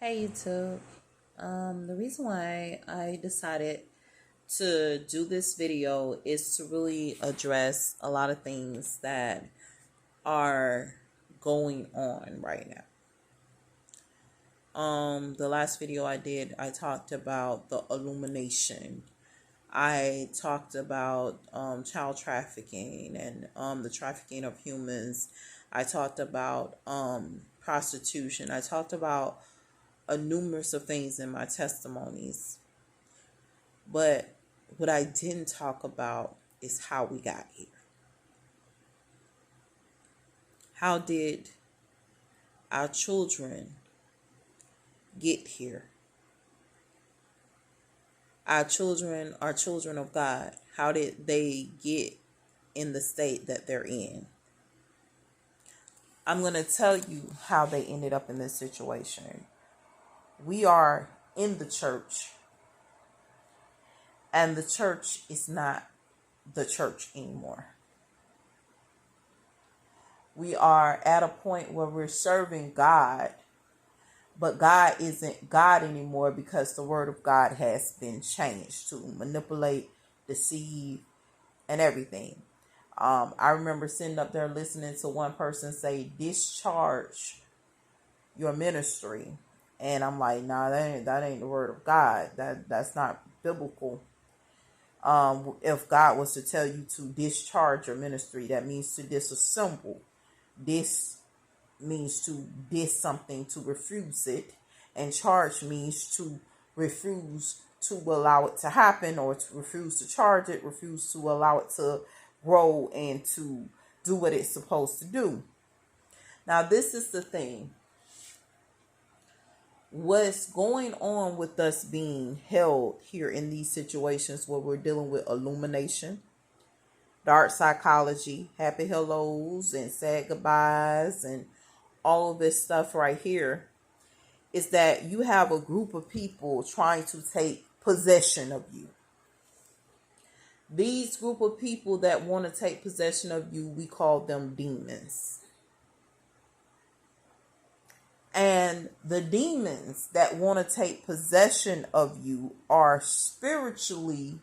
Hey YouTube. The reason why I decided to do this video is to really address a lot of things that are going on right now. The last video I did, I talked about the illumination. I talked about child trafficking and the trafficking of humans. I talked about prostitution. I talked about a numerous of things in my testimonies. But what I didn't talk about is how we got here. How did our children get here? Our children are children of God. How did they get in the state that they're in? I'm going to tell you how they ended up in this situation. We are in the church, and the church is not the church anymore. We are at a point where we're serving God, but God isn't God anymore because the word of God has been changed to manipulate, deceive, and everything. I remember sitting up there listening to one person say, discharge your ministry. And I'm like, nah, that ain't the word of God. That's not biblical. If God was to tell you to discharge your ministry, that means to disassemble. This means to diss something, to refuse it, and charge means to refuse to allow it to happen, or to refuse to charge it, refuse to allow it to grow and to do what it's supposed to do. Now, this is the thing. What's going on with us being held here in these situations where we're dealing with illumination, dark psychology, happy hellos and sad goodbyes, and all of this stuff right here, is that you have a group of people trying to take possession of you. These group of people that want to take possession of you, we call them demons. And the demons that want to take possession of you are spiritually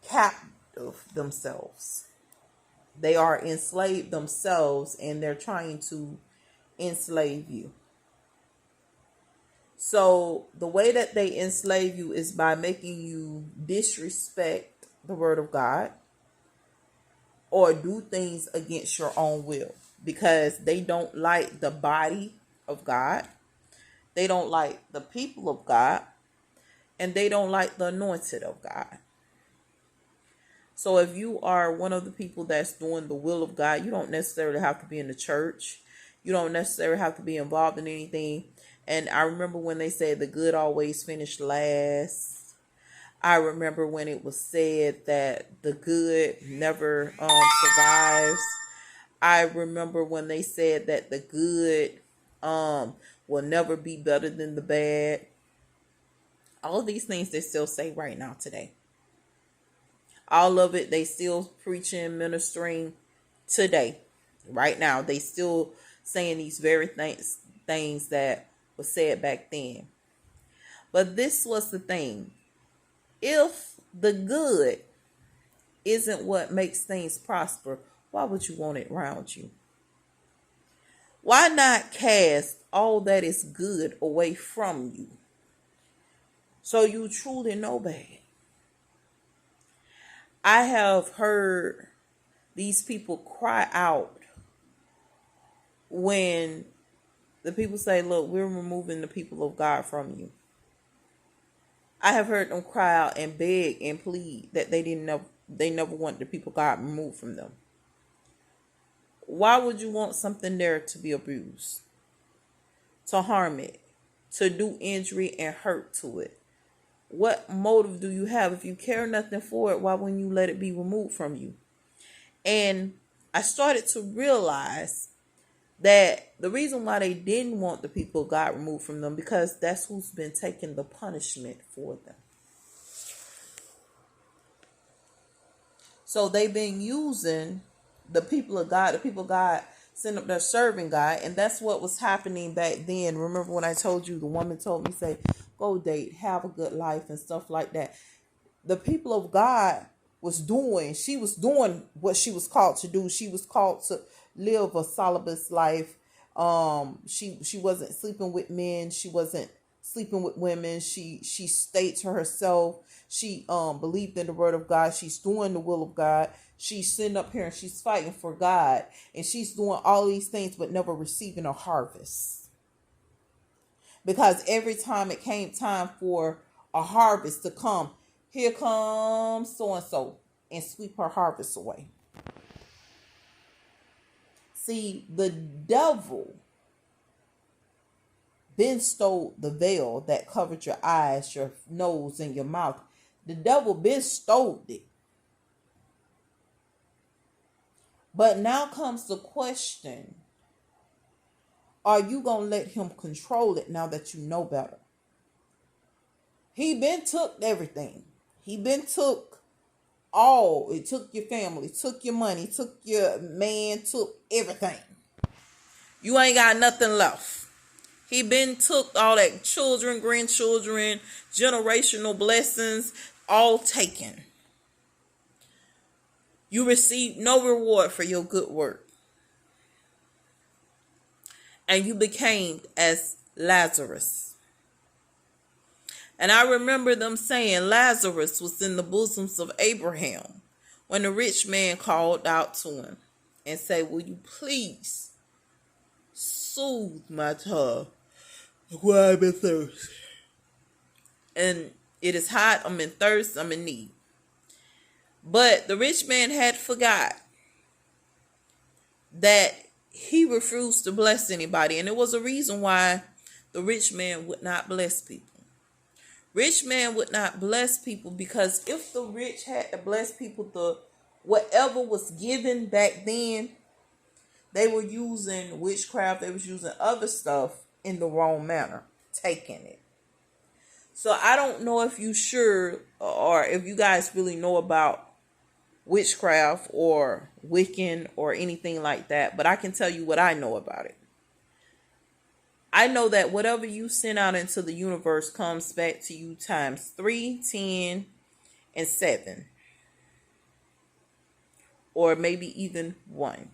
captive themselves. They are enslaved themselves, and they're trying to enslave you. So the way that they enslave you is by making you disrespect the word of God or do things against your own will, because they don't like the body of God. They don't like the people of God, and they don't like the anointed of God. So if you are one of the people that's doing the will of God, you don't necessarily have to be in the church. You don't necessarily have to be involved in anything. And I remember when they said the good always finish last. I remember when it was said that the good never survives. I remember when they said that the good will never be better than the bad. All of these things they still say right now today. All of it they still preaching, ministering today. Right now they still saying these very things that was said back then. But this was the thing. If the good isn't what makes things prosper, why would you want it around you? Why not cast all that is good away from you so you truly know bad? I have heard these people cry out when the people say, look, we're removing the people of God from you. I have heard them cry out and beg and plead that they never want the people of God removed from them. Why would you want something there to be abused, to harm it, to do injury and hurt to it? What motive do you have? If you care nothing for it, why wouldn't you let it be removed from you? And I started to realize that the reason why they didn't want the people of God removed from them, because that's who's been taking the punishment for them. So they've been using the people of God. The people of God sitting up there serving God. And that's what was happening back then. Remember when I told you, the woman told me, say, go date, have a good life and stuff like that. The people of God she was doing what she was called to do. She was called to live a celibate life. She wasn't sleeping with men. She wasn't sleeping with women. She stayed to herself. She believed in the word of God. She's doing the will of God. She's sitting up here and she's fighting for God. And she's doing all these things but never receiving a harvest. Because every time it came time for a harvest to come, here comes so-and-so and sweep her harvest away. See, the devil then stole the veil that covered your eyes, your nose, and your mouth. The devil then stole it. But now comes the question, are you going to let him control it now that you know better? He been took everything. He been took all. It took your family, took your money, took your man, took everything. You ain't got nothing left. He been took all that children, grandchildren, generational blessings, all taken. You received no reward for your good work. And you became as Lazarus. And I remember them saying Lazarus was in the bosoms of Abraham when the rich man called out to him and said, will you please soothe my tongue? Why I'm in thirst. And it is hot, I'm in thirst, I'm in need. But the rich man had forgot that he refused to bless anybody. And there was a reason why the rich man would not bless people. Rich man would not bless people because if the rich had to bless people, whatever was given back then, they were using witchcraft, they was using other stuff in the wrong manner, taking it. So I don't know if you sure or if you guys really know about witchcraft or Wiccan or anything like that, but I can tell you what I know about it. I know that whatever you send out into the universe comes back to you times 3, 10, and 7. Or maybe even 1.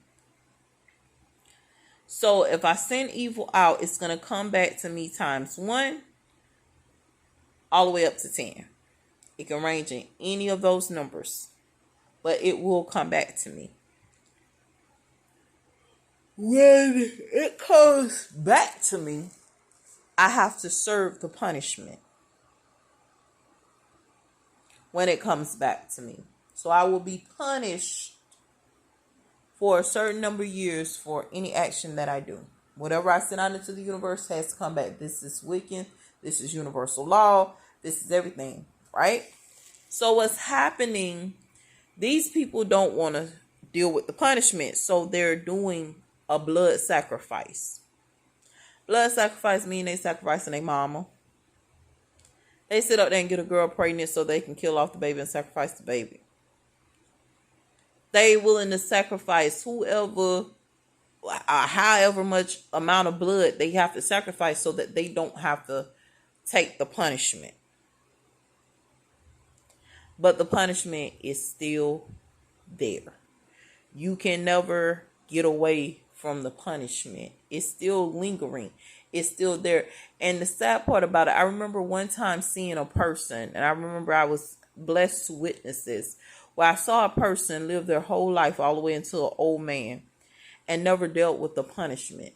So if I send evil out, it's going to come back to me times 1 all the way up to 10. It can range in any of those numbers, but it will come back to me. When it comes back to me, I have to serve the punishment when it comes back to me. So I will be punished for a certain number of years for any action that I do. Whatever I send out into the universe has to come back. This is Wiccan. This is universal law. This is everything, right? So what's happening, these people don't want to deal with the punishment. So they're doing a blood sacrifice. Blood sacrifice means they sacrificing their mama. They sit up there and get a girl pregnant so they can kill off the baby and sacrifice the baby. They willing to sacrifice whoever, however much amount of blood they have to sacrifice so that they don't have to take the punishment. But the punishment is still there. You can never get away from the punishment. It's still lingering. It's still there. And the sad part about it, I remember one time seeing a person, and I remember I was blessed to witness this, where I saw a person live their whole life all the way until an old man and never dealt with the punishment.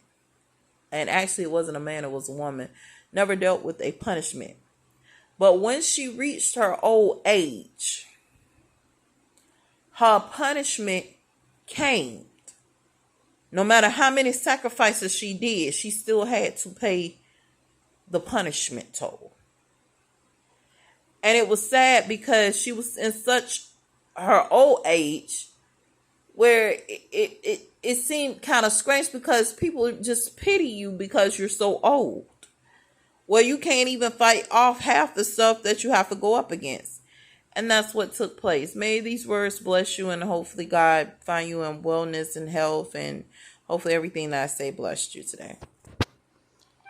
And actually it wasn't a man, it was a woman. Never dealt with a punishment. But when she reached her old age, her punishment came. No matter how many sacrifices she did, she still had to pay the punishment toll. And it was sad because she was in such her old age where it seemed kind of strange because people just pity you because you're so old. Well, you can't even fight off half the stuff that you have to go up against. And that's what took place. May these words bless you and hopefully God find you in wellness and health and Hopefully everything that I say blessed you today.